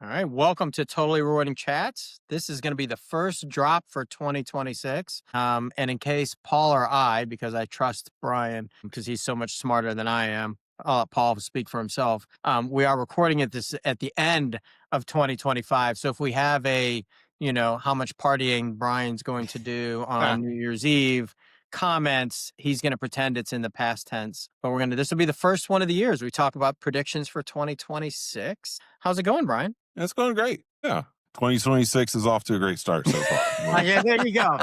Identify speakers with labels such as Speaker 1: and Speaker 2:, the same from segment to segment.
Speaker 1: All right. Welcome to Totally Rewarding Chats. This is going to be the first drop for 2026. And in case Paul or I, because I trust Bryan because he's so much smarter than I am, I'll let Paul speak for himself. We are recording this at the end of 2025. So if we have how much partying Bryan's going to do on New Year's Eve comments, he's going to pretend it's in the past tense. But this will be the first one of the years we talk about predictions for 2026. How's it going, Bryan?
Speaker 2: It's going great. Yeah. 2026 is off to a great start so far.
Speaker 1: Yeah, there you go.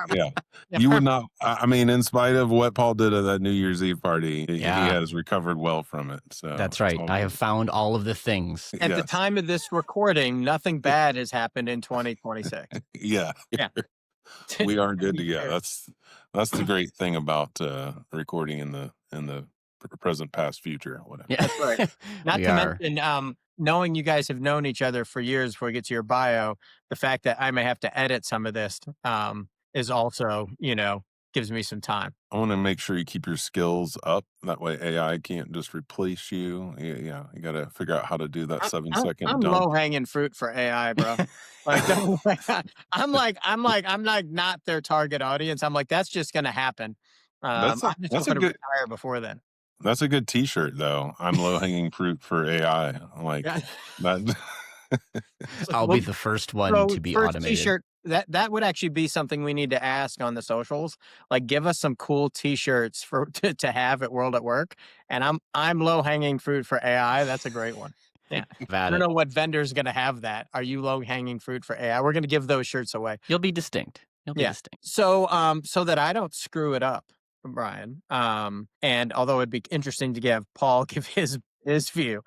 Speaker 2: Yeah. You would not, I mean, in spite of what Paul did at that New Year's Eve party, he has recovered well from it. So
Speaker 3: that's right. I have found all of the things.
Speaker 1: At the time of this recording, nothing bad has happened in 2026.
Speaker 2: Yeah. We are good to go. That's the great thing about recording in the present, past, future, whatever.
Speaker 1: Yeah, that's right. Not to mention, knowing you guys have known each other for years before we get to your bio, the fact that I may have to edit some of this is also, gives me some time.
Speaker 2: I want to make sure you keep your skills up. That way AI can't just replace you. Yeah. You got to figure out how to do that 7-second
Speaker 1: I'm
Speaker 2: dump.
Speaker 1: low-hanging fruit for AI, bro. I'm not their target audience. I'm like, that's just going to happen. I'm just going to retire before then.
Speaker 2: That's a good T-shirt, though. I'm low-hanging fruit for AI. Like that.
Speaker 3: I'll be the first one to be automated.
Speaker 1: T-shirt. That would actually be something we need to ask on the socials. Like, give us some cool T-shirts to have at World at Work. And I'm low-hanging fruit for AI. That's a great one. Yeah, I don't know what vendor's going to have that. Are you low-hanging fruit for AI? We're going to give those shirts away.
Speaker 3: You'll be distinct. Distinct.
Speaker 1: So, so that I don't screw it up, Bryan. And although it'd be interesting to give Paul give his view,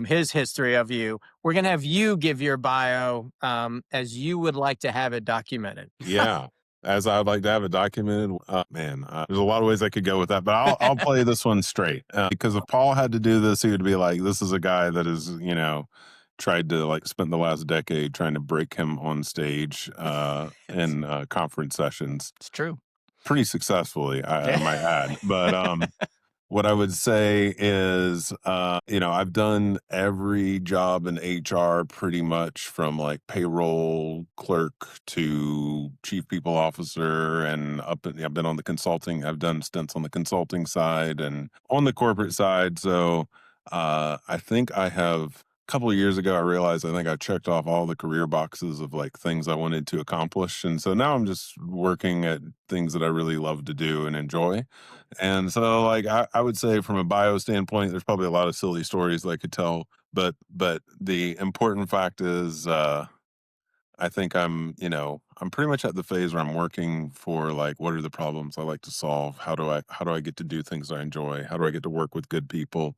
Speaker 1: his history of you, we're gonna have you give your bio as you would like to have it documented.
Speaker 2: Yeah, as I would like to have it documented. There's a lot of ways I could go with that, but I'll play this one straight because if Paul had to do this, he would be like, "This is a guy that is, tried to spend the last decade trying to break him on stage in conference sessions."
Speaker 3: It's true.
Speaker 2: Pretty successfully, I might add. But what I would say is, I've done every job in HR pretty much from payroll clerk to chief people officer and I've been on the consulting. I've done stints on the consulting side and on the corporate side. So I think I have... A couple of years ago, I realized I think I checked off all the career boxes of things I wanted to accomplish. And so now I'm just working at things that I really love to do and enjoy. And so I would say from a bio standpoint, there's probably a lot of silly stories that I could tell. But the important fact is I think I'm pretty much at the phase where I'm working for what are the problems I like to solve? How do I get to do things I enjoy? How do I get to work with good people?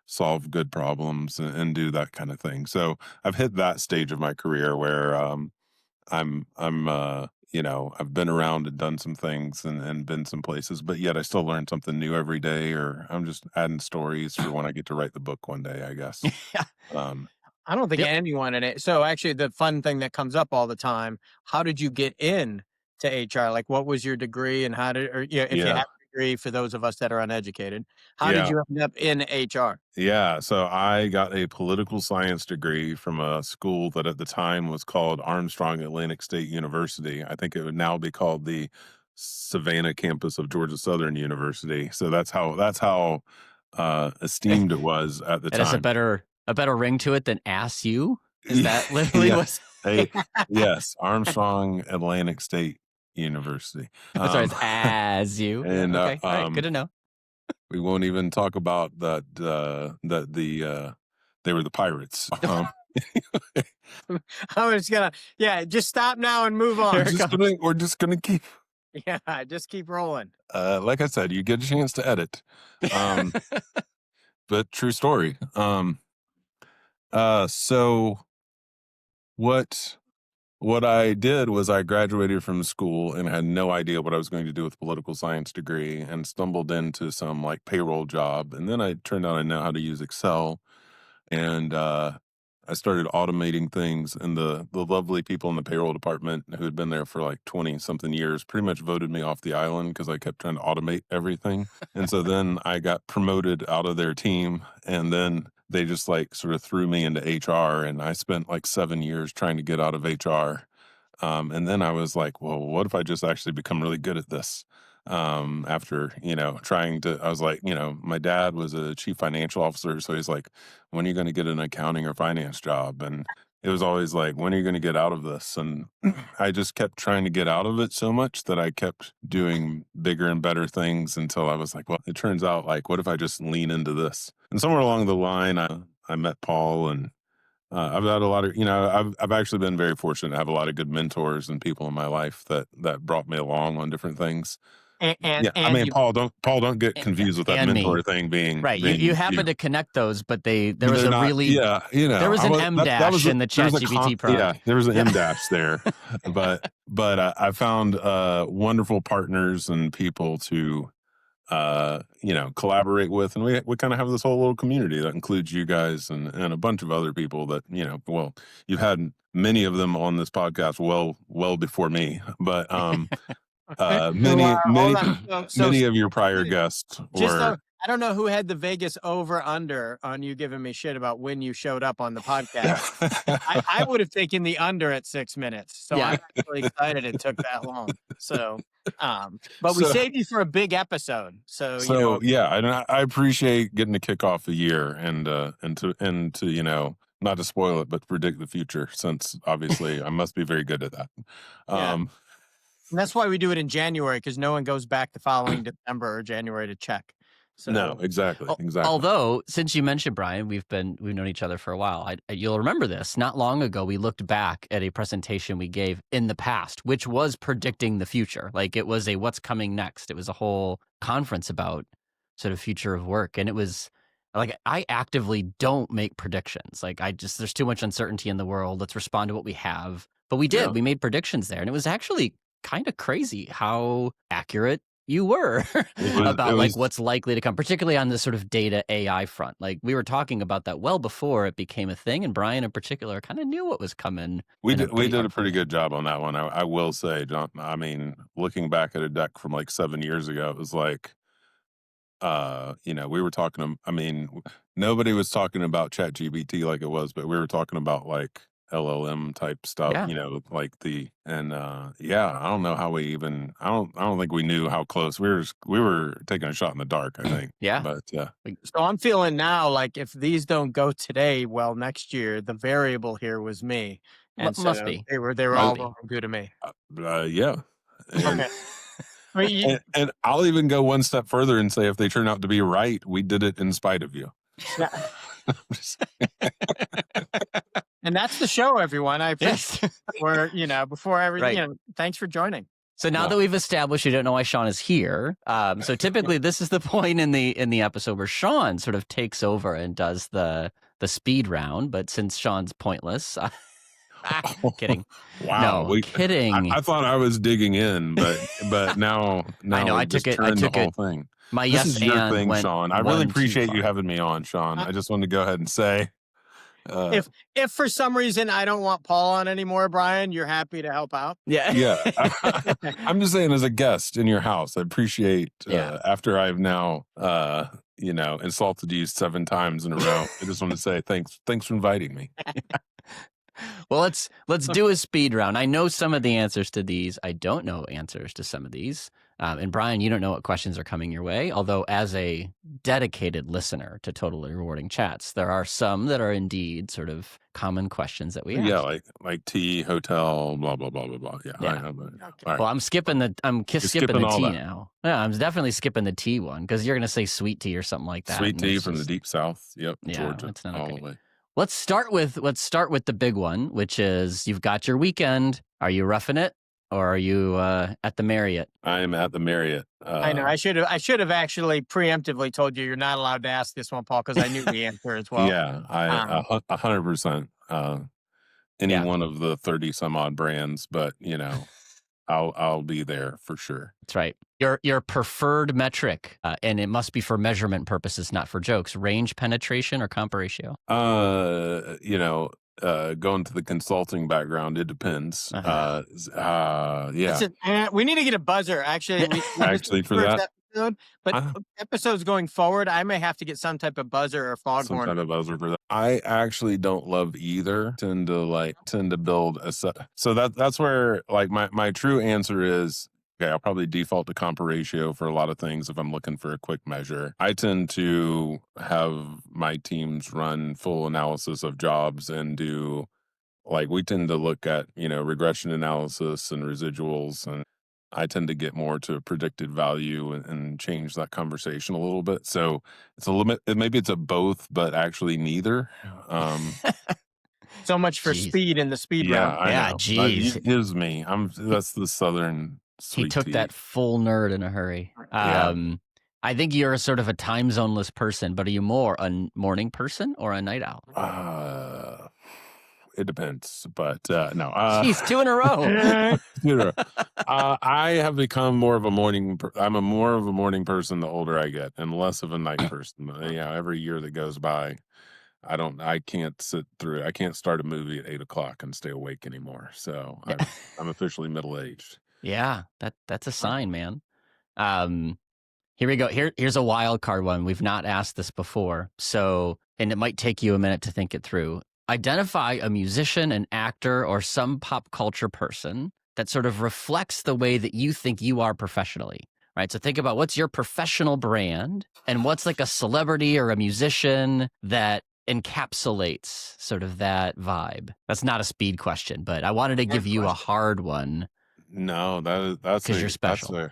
Speaker 2: Solve good problems and do that kind of thing. So I've hit that stage of my career where I've been around and done some things and been some places, but yet I still learn something new every day, or I'm just adding stories for when I get to write the book one day, I guess.
Speaker 1: I don't think anyone in it. So actually the fun thing that comes up all the time, how did you get in to HR? What was your degree and if you have for those of us that are uneducated, how did you end up in HR?
Speaker 2: Yeah, so I got a political science degree from a school that at the time was called Armstrong Atlantic State University. I think it would now be called the Savannah campus of Georgia Southern University. So that's how esteemed it was at the time.
Speaker 3: It has a better ring to it than ASU. Is that literally was?
Speaker 2: Yes, Armstrong Atlantic State University.
Speaker 3: Sorry, it's as you.
Speaker 2: And
Speaker 3: okay. All right, good to know.
Speaker 2: We won't even talk about that. They were the Pirates.
Speaker 1: I was gonna, just stop now and move on.
Speaker 2: We're just gonna keep.
Speaker 1: Yeah, just keep rolling.
Speaker 2: Like I said, you get a chance to edit. But true story. So what I did was I graduated from school and had no idea what I was going to do with a political science degree and stumbled into some payroll job. And then I turned out I know how to use Excel and I started automating things. And the lovely people in the payroll department who had been there for 20 something years pretty much voted me off the island because I kept trying to automate everything. And so then I got promoted out of their team. And then they just like sort of threw me into HR, and I spent like 7 years trying to get out of HR. And then I was like, well, what if I just actually become really good at this? After, trying to, I was like, my dad was a chief financial officer. So he's like, when are you going to get an accounting or finance job? And it was always like, when are you going to get out of this? And I just kept trying to get out of it so much that I kept doing bigger and better things until I was like, well, it turns out like, what if I just lean into this? And somewhere along the line, I met Paul, and I've had a lot of, I've actually been very fortunate to have a lot of good mentors and people in my life that brought me along on different things.
Speaker 1: And
Speaker 2: Yeah, I mean,
Speaker 1: you,
Speaker 2: Paul, don't get confused with that
Speaker 3: and
Speaker 2: mentor
Speaker 3: me.
Speaker 2: thing being
Speaker 3: Right.
Speaker 2: being
Speaker 3: You happen to connect those, but there was
Speaker 2: they're
Speaker 3: a
Speaker 2: not.
Speaker 3: really,
Speaker 2: Yeah,
Speaker 3: there was
Speaker 2: I
Speaker 3: an
Speaker 2: was
Speaker 3: M
Speaker 2: that
Speaker 3: dash
Speaker 2: was
Speaker 3: in the
Speaker 2: there was a
Speaker 3: ChatGPT prompt.
Speaker 2: yeah, there was an
Speaker 3: Yeah.
Speaker 2: M dash there, but I found wonderful partners and people to collaborate with, and we kind of have this whole little community that includes you guys and a bunch of other people that well, you've had many of them on this podcast well before me, but
Speaker 1: so,
Speaker 2: many
Speaker 1: hold
Speaker 2: many
Speaker 1: on.
Speaker 2: many of your prior guests
Speaker 1: Just
Speaker 2: were.
Speaker 1: I don't know who had the Vegas over under on you giving me shit about when you showed up on the podcast. I would have taken the under at 6 minutes. So
Speaker 3: Yeah.
Speaker 1: I'm actually excited it took that long. So, but we
Speaker 2: So-
Speaker 1: saved you for a big episode. So,
Speaker 2: So yeah, I appreciate getting to kick off the year and to not to spoil it, but predict the future, since obviously I must be very good at that.
Speaker 1: Yeah.
Speaker 2: Um,
Speaker 1: and that's why we do it in January, because no one goes back the following December or January to check. So
Speaker 2: no, exactly.
Speaker 3: Although, since you mentioned Bryan, we've known each other for a while. You'll remember this. Not long ago, we looked back at a presentation we gave in the past, which was predicting the future. Like, it was a what's coming next. It was a whole conference about sort of future of work, and it was like, I actively don't make predictions. Like, there's too much uncertainty in the world. Let's respond to what we have. But we did.
Speaker 2: Yeah.
Speaker 3: We made predictions there, and it was actually kind of crazy how accurate you were about like what's likely to come, particularly on this sort of data AI front. Like, we were talking about that well before it became a thing, and Bryan in particular kind of knew what was coming.
Speaker 2: We did a pretty good job on that one. I will say, John. I mean, looking back at a deck from like 7 years ago, it was like, we were talking. I mean, nobody was talking about ChatGPT like it was, but we were talking about like LLM type stuff.
Speaker 3: Yeah.
Speaker 2: Like I don't know how we even. I don't think we knew how close we were taking a shot in the dark, I think.
Speaker 3: Yeah.
Speaker 2: But yeah.
Speaker 1: So I'm feeling now like if these don't go today, well, next year the variable here was me, and
Speaker 3: Must be.
Speaker 1: They were all wrong due to me.
Speaker 2: Yeah. And,
Speaker 1: Okay. I mean,
Speaker 2: and I'll even go one step further and say, if they turn out to be right, we did it in spite of you.
Speaker 1: yeah. And that's the show, everyone. I appreciate we're before everything. Thanks for joining.
Speaker 3: So now that we've established you don't know why Sean is here, so typically this is the point in the episode where Sean sort of takes over and does the speed round. But since Sean's pointless, kidding.
Speaker 2: Wow,
Speaker 3: no, kidding.
Speaker 2: I thought I was digging in, but now
Speaker 3: I know. I took it. The whole
Speaker 2: thing.
Speaker 3: My
Speaker 2: this is your thing,
Speaker 3: went
Speaker 2: Sean. I really appreciate you having me on, Sean. I just wanted to go ahead and say,
Speaker 1: if for some reason I don't want Paul on anymore, Bryan, you're happy to help out.
Speaker 3: Yeah.
Speaker 2: I'm just saying, as a guest in your house, I appreciate. After I've now, insulted you 7 times in a row, I just want to say thanks for inviting me.
Speaker 3: Well, let's do a speed round. I know some of the answers to these. I don't know answers to some of these. And Bryan, you don't know what questions are coming your way. Although, as a dedicated listener to Totally Rewarding Chats, there are some that are indeed sort of common questions that we ask.
Speaker 2: Yeah, like tea, hotel, blah blah blah blah blah. Yeah.
Speaker 1: Okay.
Speaker 2: Right.
Speaker 3: Well, I'm skipping the skipping the tea
Speaker 2: that
Speaker 3: now. Yeah, I'm definitely skipping the tea one because you're going to say sweet tea or something like that.
Speaker 2: Sweet tea from the deep south. Yep,
Speaker 3: Yeah,
Speaker 2: Georgia,
Speaker 3: it's not
Speaker 2: all
Speaker 3: okay.
Speaker 2: the way.
Speaker 3: Let's start with the big one, which is you've got your weekend. Are you roughing it, or are you at the Marriott?
Speaker 2: I am at the Marriott.
Speaker 1: I know. I should have actually preemptively told you you're not allowed to ask this one, Paul, because I knew the answer as well.
Speaker 2: Yeah, 100%. Any one of the 30 some odd brands, but I'll be there for sure.
Speaker 3: That's right. Your preferred metric, and it must be for measurement purposes, not for jokes. Range penetration or comp ratio?
Speaker 2: Going to the consulting background, it depends.
Speaker 3: Uh-huh.
Speaker 2: Yeah.
Speaker 1: Listen, we need to get a buzzer. Actually,
Speaker 2: Actually, for that.
Speaker 1: episode, but episodes going forward, I may have to get some type of buzzer or
Speaker 2: some
Speaker 1: foghorn.
Speaker 2: type of buzzer for that. I actually don't love either. Tend to build a set. So that's where like my true answer is. Okay, I'll probably default to comp ratio for a lot of things if I'm looking for a quick measure. I tend to have my teams run full analysis of jobs and do like we tend to look at, regression analysis and residuals, and I tend to get more to predicted value and change that conversation a little bit. So it's a limit. Maybe it's a both, but actually neither.
Speaker 1: So much for
Speaker 3: Jeez.
Speaker 1: speed in the speed
Speaker 2: Yeah,
Speaker 1: round.
Speaker 2: I
Speaker 3: Yeah,
Speaker 2: know.
Speaker 3: geez.
Speaker 2: It gives me. That's the southern
Speaker 3: He
Speaker 2: sweet
Speaker 3: took
Speaker 2: tea.
Speaker 3: that full nerd in a hurry.
Speaker 2: Yeah.
Speaker 3: I think you're sort of a time zoneless person, but are you more a morning person or a night owl?
Speaker 2: It depends, but no.
Speaker 3: Jeez, 2 in a row.
Speaker 2: I have become more of a morning. I'm a more of a morning person the older I get, and less of a night person. Yeah, every year that goes by, I can't sit through. I can't start a movie at 8 o'clock and stay awake anymore. So I'm officially middle aged.
Speaker 3: Yeah, that's a sign, man. Here we go. Here's a wild card one. We've not asked this before, and it might take you a minute to think it through. Identify a musician, an actor, or some pop culture person that sort of reflects the way that you think you are professionally, right? So think about what's your professional brand and what's like a celebrity or a musician that encapsulates sort of that vibe. That's not a speed question, but I wanted to give you a hard one.
Speaker 2: No, that's
Speaker 3: because you're special.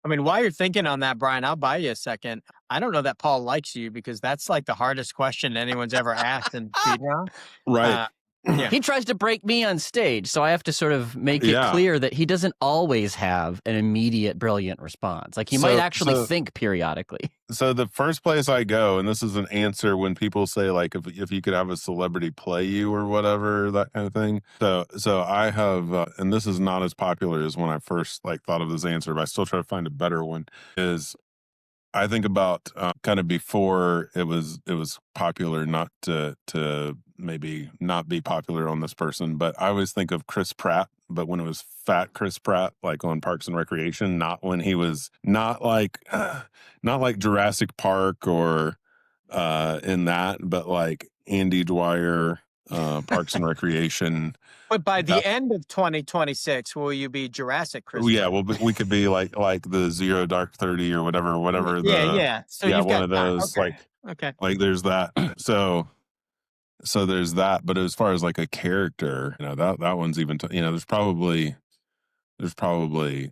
Speaker 1: I mean, while you're thinking on that, Brian, I'll buy you a second. I don't know that Paul likes you because that's like the hardest question anyone's ever asked in speed round.
Speaker 2: right.
Speaker 1: Yeah.
Speaker 3: He tries to break me on stage, so I have to sort of make it clear that he doesn't always have an immediate brilliant response. Like he might actually think periodically.
Speaker 2: So the first place I go, and this is an answer when people say like if you could have a celebrity play you or whatever, that kind of thing. So I have, and this is not as popular as when I first like thought of this answer, but I still try to find a better one. Is I think about kind of before it was popular, not to maybe not be popular on this person, but I always think of Chris Pratt, but when it was fat Chris Pratt, like on Parks and Recreation, not when he was not like Jurassic Park or in that, but like Andy Dwyer, Parks and Recreation.
Speaker 1: But by the end of 2026, will you be Jurassic Chris?
Speaker 2: Yeah, well, we could be like the Zero Dark 30 or whatever.
Speaker 1: Yeah. So you've
Speaker 2: one
Speaker 1: got
Speaker 2: of those like there's that. So there's that. But as far as like a character, that one's even. There's probably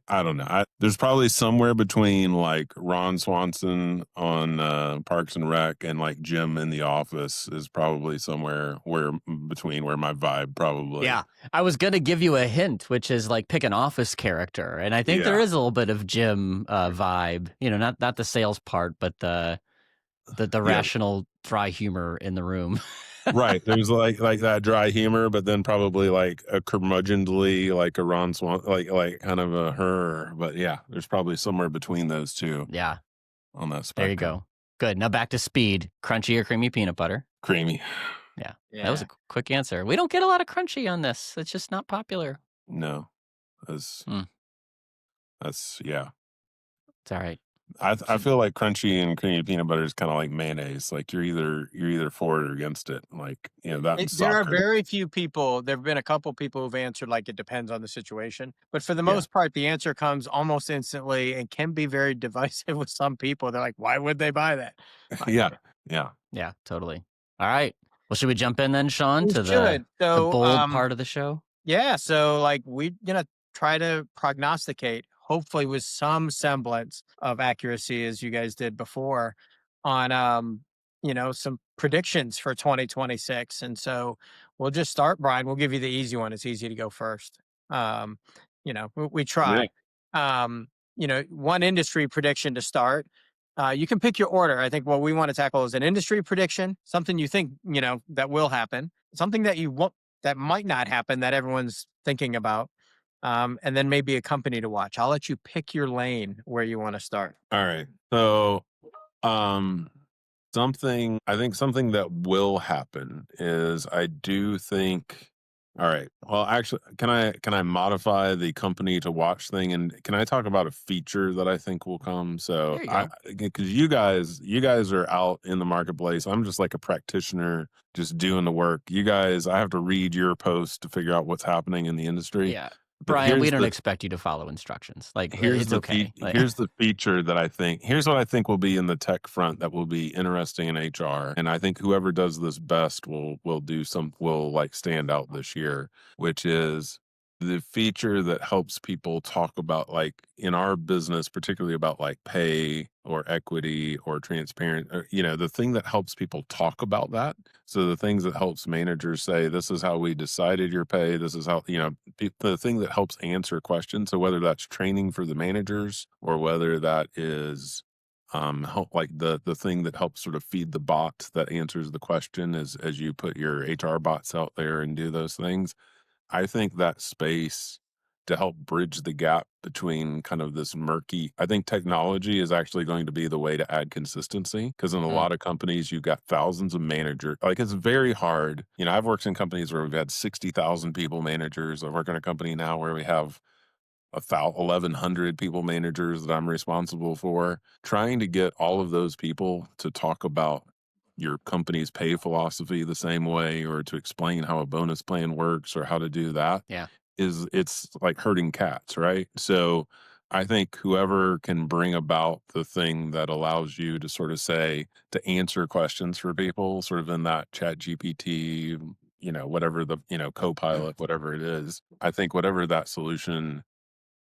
Speaker 2: I don't know. There's probably somewhere between like Ron Swanson on Parks and Rec and like Jim in The Office is probably somewhere between where my vibe probably.
Speaker 3: Yeah, I was gonna give you a hint, which is like pick an Office character, and I think there is a little bit of Jim vibe. Not the sales part, but the rational dry humor in the room.
Speaker 2: Right. There's like that dry humor, but then probably like a curmudgeonly, like a Ron Swan, like kind of a her. But yeah, there's probably somewhere between those two.
Speaker 3: Yeah.
Speaker 2: On that spectrum.
Speaker 3: There you go. Good. Now back to speed. Crunchy or creamy peanut butter?
Speaker 2: Creamy.
Speaker 3: Yeah. That was a quick answer. We don't get a lot of crunchy on this. It's just not popular.
Speaker 2: No. That's yeah.
Speaker 3: It's all right.
Speaker 2: I feel like crunchy and creamy peanut butter is kind of like mayonnaise. Like you're either for it or against it. Like that.
Speaker 1: There are very few people. There have been a couple people who've answered like it depends on the situation, but for the most part, the answer comes almost instantly and can be very divisive with some people. They're like, "Why would they buy that?"
Speaker 3: Yeah, totally. All right. Well, should we jump in then, Sean, to the bold part of the show?
Speaker 1: Yeah. So like we're gonna try to prognosticate, hopefully with some semblance of accuracy, as you guys did before, on some predictions for 2026. And so we'll just start, Brian. We'll give you the easy one. It's easy to go first. We try. One industry prediction to start. You can pick your order. I think what we want to tackle is an industry prediction, something you think, that will happen, something that you won't, that might not happen, that everyone's thinking about. And then maybe a company to watch. I'll let you pick your lane where you want to start.
Speaker 2: All right. So, something that will happen is I do think All right. Well, actually, can I modify the company to watch thing, and can I talk about a feature that I think will come? So
Speaker 3: There you
Speaker 2: I
Speaker 3: go.
Speaker 2: because you guys are out in the marketplace. I'm just like a practitioner, just doing the work. You guys, I have to read your post to figure out what's happening in the industry.
Speaker 3: Yeah.
Speaker 2: But
Speaker 3: Brian, we don't expect you to follow instructions. Like, it's okay. Like,
Speaker 2: here's the feature that I think here's what I think will be in the tech front that will be interesting in HR, and I think whoever does this best will like stand out this year, which is the feature that helps people talk about, like, in our business, particularly about like pay or equity or transparent, or, the thing that helps people talk about that. So the things that helps managers say, this is how we decided your pay. This is how, the thing that helps answer questions. So whether that's training for the managers or whether that is help, like the thing that helps sort of feed the bot that answers the question as you put your HR bots out there and do those things. I think that space to help bridge the gap between kind of this murky, I think technology is actually going to be the way to add consistency, because in a
Speaker 3: mm,
Speaker 2: lot of companies you've got thousands of managers. Like, it's very hard. I've worked in companies where we've had 60,000 people managers. I work in a company now where we have 1,100 people managers that I'm responsible for. Trying to get all of those people to talk about your company's pay philosophy the same way, or to explain how a bonus plan works or how to do that,
Speaker 3: yeah.
Speaker 2: it's like herding cats, right? So I think whoever can bring about the thing that allows you to sort of say, to answer questions for people, sort of in that chat GPT, whatever the, Copilot, whatever it is, I think whatever that solution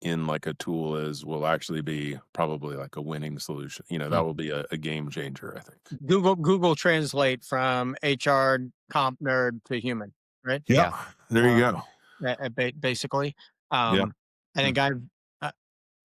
Speaker 2: in like a tool is will actually be probably like a winning solution. That
Speaker 3: Mm.
Speaker 2: will be a game changer, I think.
Speaker 1: Google Translate from HR comp nerd to human, right?
Speaker 2: Yeah,
Speaker 3: Yeah.
Speaker 2: there you
Speaker 1: Um,
Speaker 2: go.
Speaker 1: basically,
Speaker 2: Yeah.
Speaker 1: I think uh,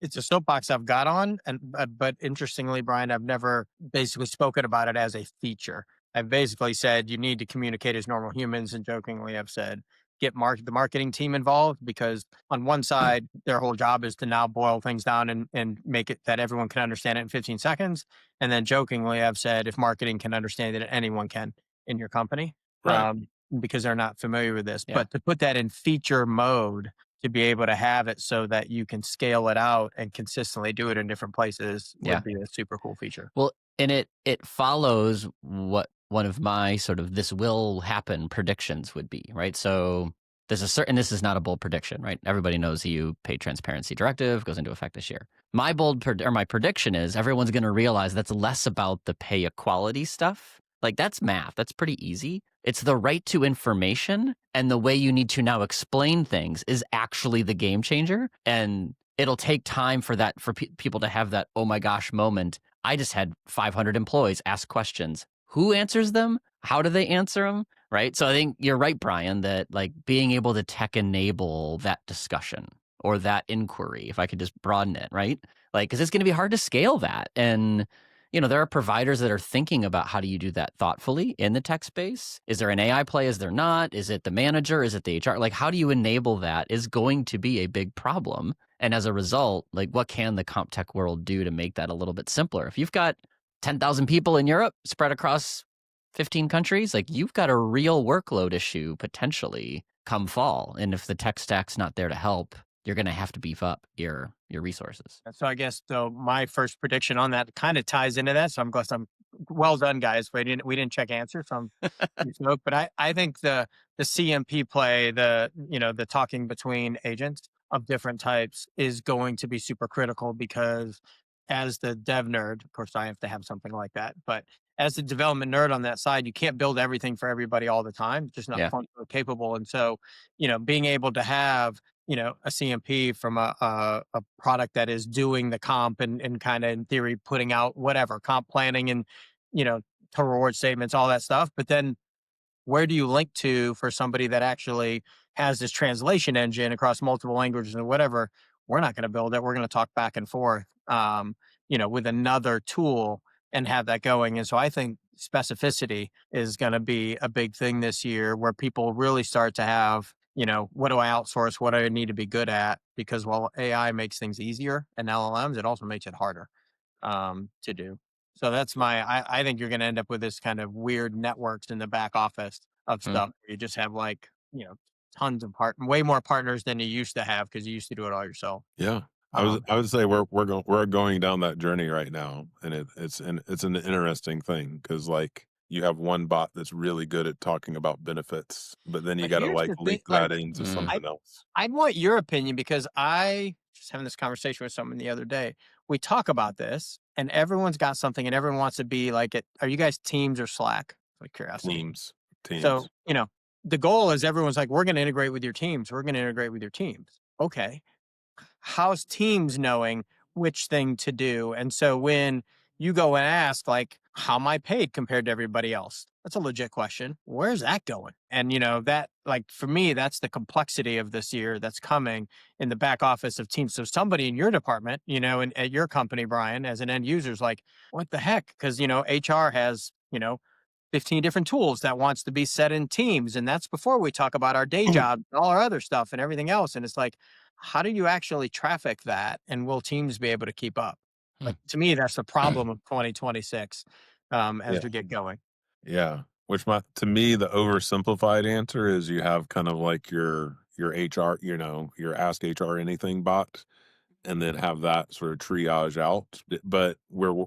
Speaker 1: it's a soapbox I've got on, and but interestingly, Brian, I've never basically spoken about it as a feature. I've basically said you need to communicate as normal humans, and jokingly, I've said get the marketing team involved, because on one side, their whole job is to now boil things down and make it that everyone can understand it in 15 seconds. And then jokingly, I've said if marketing can understand it, anyone can in your company,
Speaker 2: Right.
Speaker 1: because they're not familiar with this.
Speaker 3: Yeah.
Speaker 1: But to put that in feature mode, to be able to have it so that you can scale it out and consistently do it in different places
Speaker 3: Yeah.
Speaker 1: would be a super cool feature.
Speaker 3: Well, and it follows what one of my sort of this will happen predictions would be, right? So there's a certain, this is not a bold prediction, right? Everybody knows the EU pay transparency directive goes into effect this year. My my prediction is everyone's going to realize that's less about the pay equality stuff. Like, that's math. That's pretty easy. It's the right to information, and the way you need to now explain things is actually the game changer. And it'll take time for that, for people to have that, oh my gosh moment. I just had 500 employees ask questions. Who answers them? How do they answer them? Right. So I think you're right, Brian, that like being able to tech enable that discussion or that inquiry, if I could just broaden it, right? Like, because it's going to be hard to scale that. And, there are providers that are thinking about how do you do that thoughtfully in the tech space. Is there an AI play? Is there not? Is it the manager? Is it the HR? Like, how do you enable that is going to be a big problem. And as a result, like, what can the comp tech world do to make that a little bit simpler? If you've got 10,000 people in Europe spread across 15 countries, like, you've got a real workload issue potentially come fall. And if the tech stack's not there to help, you're going to have to beef up your resources.
Speaker 1: So I guess so. My first prediction on that kind of ties into that. So I'm glad I'm well done, guys. We didn't check answers. So I'm stoked. But I think the CMP play, the talking between agents of different types is going to be super critical, because as the dev nerd, of course, I have to have something like that. But as the development nerd on that side, you can't build everything for everybody all the time. It's just not
Speaker 3: Yeah.
Speaker 1: functionally capable. And so, being able to have a CMP from a product that is doing the comp and kind of in theory putting out whatever comp planning and you know to reward statements, all that stuff. But then where do you link to for somebody that actually has this translation engine across multiple languages and whatever? We're not going to build it. We're going to talk back and forth, with another tool and have that going. And so I think specificity is going to be a big thing this year, where people really start to have, what do I outsource? What do I need to be good at? Because while AI makes things easier and LLMs, it also makes it harder to do. So that's I think you're going to end up with this kind of weird networks in the back office of
Speaker 3: Mm.
Speaker 1: stuff. Where you just have like, tons of way more partners than you used to have because you used to do it all yourself.
Speaker 2: Yeah.
Speaker 1: Um,
Speaker 2: I would say we're going down that journey right now, and it's an interesting thing because like you have one bot that's really good at talking about benefits, but then you
Speaker 1: but
Speaker 2: got to
Speaker 1: here's
Speaker 2: like
Speaker 1: the thing,
Speaker 2: link
Speaker 1: like
Speaker 2: that into
Speaker 3: Mm.
Speaker 1: I
Speaker 2: something else.
Speaker 1: I want your opinion because I just having this conversation with someone the other day. We talk about this, and everyone's got something, and everyone wants to be like it. Are you guys Teams or Slack? Like curiosity.
Speaker 2: Teams,
Speaker 1: So
Speaker 2: teams.
Speaker 1: the goal is everyone's like, we're going to integrate with your teams. We're going to integrate with your teams. Okay, how's teams knowing which thing to do? And so when you go and ask, like, how am I paid compared to everybody else? That's a legit question. Where's that going? And that, like, for me, that's the complexity of this year that's coming in the back office of teams. So somebody in your department, and at your company, Brian, as an end user, is like, what the heck? Because HR has 15 different tools that wants to be set in teams. And that's before we talk about our day job, all our other stuff and everything else. And it's like, how do you actually traffic that? And will teams be able to keep up?
Speaker 3: Hmm.
Speaker 1: Like, to me, that's the problem of 2026
Speaker 2: Yeah.
Speaker 1: as we get going.
Speaker 2: Yeah. Which to me, the oversimplified answer is you have kind of like your HR, your Ask HR Anything bot, and then have that sort of triage out. But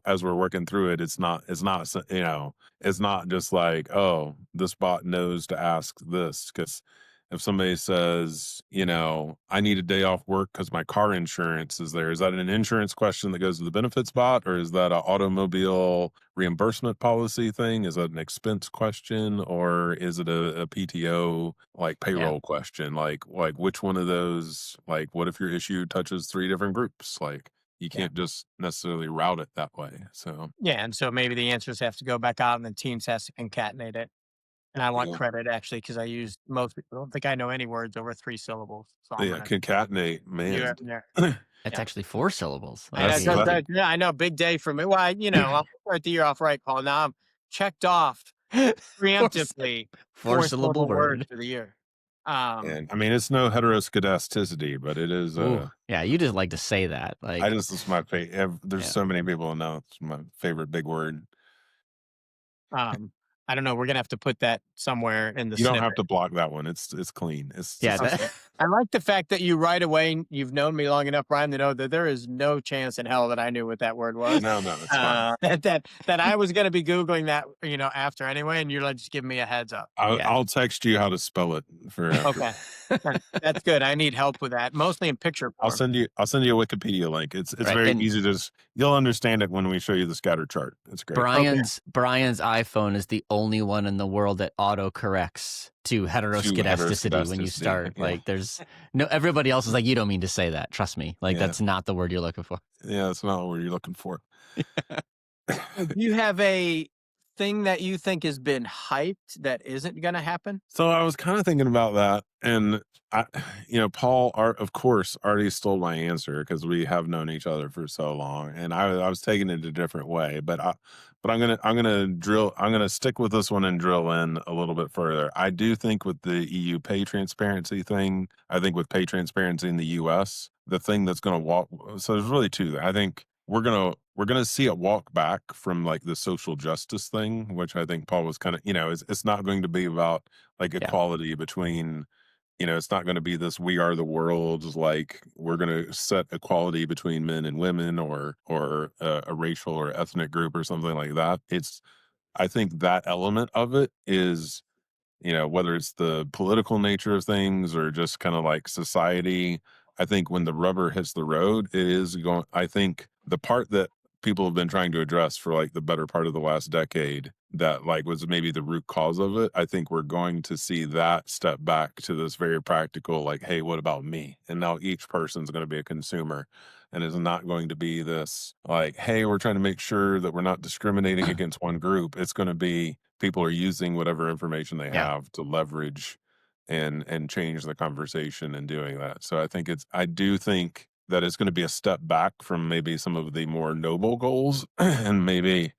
Speaker 2: as we're working through it, it's not it's not just like, oh, this bot knows to ask this. Because if somebody says, I need a day off work because my car insurance is there, is that an insurance question that goes to the benefits bot, or is that an automobile reimbursement policy thing? Is that an expense question, or is it a PTO like payroll question? Like which one of those? Like, what if your issue touches 3 different groups? Like, you can't just necessarily route it that way. So
Speaker 1: Yeah. And so maybe the answers have to go back out and the teams has to concatenate it. And I want
Speaker 2: yeah,
Speaker 1: credit actually because I use most people. I don't think I know any words over 3 syllables. So I'm
Speaker 2: yeah,
Speaker 1: gonna
Speaker 2: concatenate,
Speaker 1: you
Speaker 2: man.
Speaker 1: have in there.
Speaker 3: It's
Speaker 1: Yeah.
Speaker 3: actually 4 syllables.
Speaker 1: I know,
Speaker 2: That's
Speaker 3: Okay.
Speaker 2: that.
Speaker 1: yeah, I know. Big day for me. Well, I'll start the year off right, Paul. Now I'm checked off
Speaker 3: Four,
Speaker 1: preemptively
Speaker 3: 4
Speaker 1: 4
Speaker 3: syllable
Speaker 1: syllable words
Speaker 3: word.
Speaker 1: for the year. Um,
Speaker 2: And I mean, it's no heteroscedasticity, but it is.
Speaker 3: Ooh, yeah. You just like to say that, like,
Speaker 2: It's my favorite. There's
Speaker 3: yeah.
Speaker 2: so many people know it's my favorite big word.
Speaker 1: I don't know. We're gonna have to put that somewhere in the
Speaker 2: You don't
Speaker 1: snippet.
Speaker 2: have to block that one. It's clean. It's
Speaker 3: Yeah.
Speaker 2: just
Speaker 1: Okay. I like the fact that you right away, you've known me long enough, Brian, to know that there is no chance in hell that I knew what that word was.
Speaker 2: no, it's fine.
Speaker 1: That I was going to be Googling that, after anyway, and you're like, just giving me a heads up.
Speaker 2: I'll text you how to spell it for after.
Speaker 1: Okay. That's good. I need help with that, mostly in picture
Speaker 2: I'll
Speaker 1: form.
Speaker 2: send you a Wikipedia link. It's
Speaker 3: Right,
Speaker 2: very
Speaker 3: and-
Speaker 2: easy to you'll understand it when we show you the scatter chart. It's great.
Speaker 3: Brian's iPhone is the only one in the world that auto corrects to heteroskedasticity when you start.
Speaker 2: yeah.
Speaker 3: Like, there's no, everybody else is like, you don't mean to say that. Trust me. Like,
Speaker 2: Yeah.
Speaker 3: that's not the word you're looking for.
Speaker 2: Yeah, that's not what you're looking for.
Speaker 1: Do you have a thing that you think has been hyped that isn't going to happen?
Speaker 2: So I was kind of thinking about that, and Paul, of course, already stole my answer because we have known each other for so long, and I was taking it a different way. But I'm gonna stick with this one and drill in a little bit further. I do think with the EU pay transparency thing, I think with pay transparency in the US, the thing that's gonna walk. So there's really two. I think we're gonna see it walk back from like the social justice thing, which I think Paul was kind of, it's not going to be about like equality between, it's not going to be this we are the world, like we're going to set equality between men and women or a racial or ethnic group or something like that. I think that element of it is, whether it's the political nature of things or just kind of like society. I think when the rubber hits the road, I think the part that people have been trying to address for like the better part of the last decade that like was maybe the root cause of it. I think we're going to see that step back to this very practical, like, hey, what about me? And now each person's going to be a consumer and is not going to be this like, hey, we're trying to make sure that we're not discriminating against one group. It's going to be people are using whatever information they have to leverage and change the conversation and doing that. So I do think that it's going to be a step back from maybe some of the more noble goals and maybe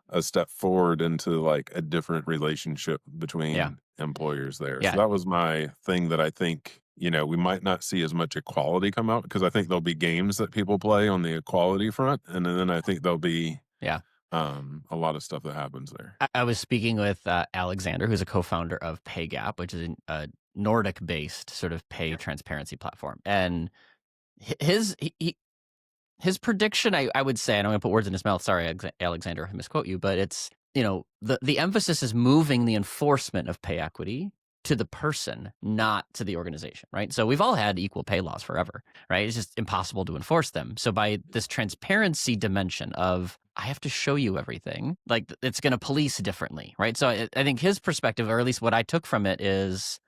Speaker 2: a step forward into like a different relationship between employers there.
Speaker 3: Yeah.
Speaker 2: So that was my thing that I think, we might not see as much equality come out because I think there'll be games that people play on the equality front. And then I think there'll be a lot of stuff that happens there.
Speaker 3: I was speaking with Alexander, who's a co-founder of PayGap, which is a Nordic-based sort of pay transparency platform, and his his prediction, I would say, and I'm going to put words in his mouth. Sorry, Alexander, I misquote you, but it's, the emphasis is moving the enforcement of pay equity to the person, not to the organization, right? So we've all had equal pay laws forever, right? It's just impossible to enforce them. So by this transparency dimension of, I have to show you everything, like it's going to police differently, right? So I think his perspective, or at least what I took from it, is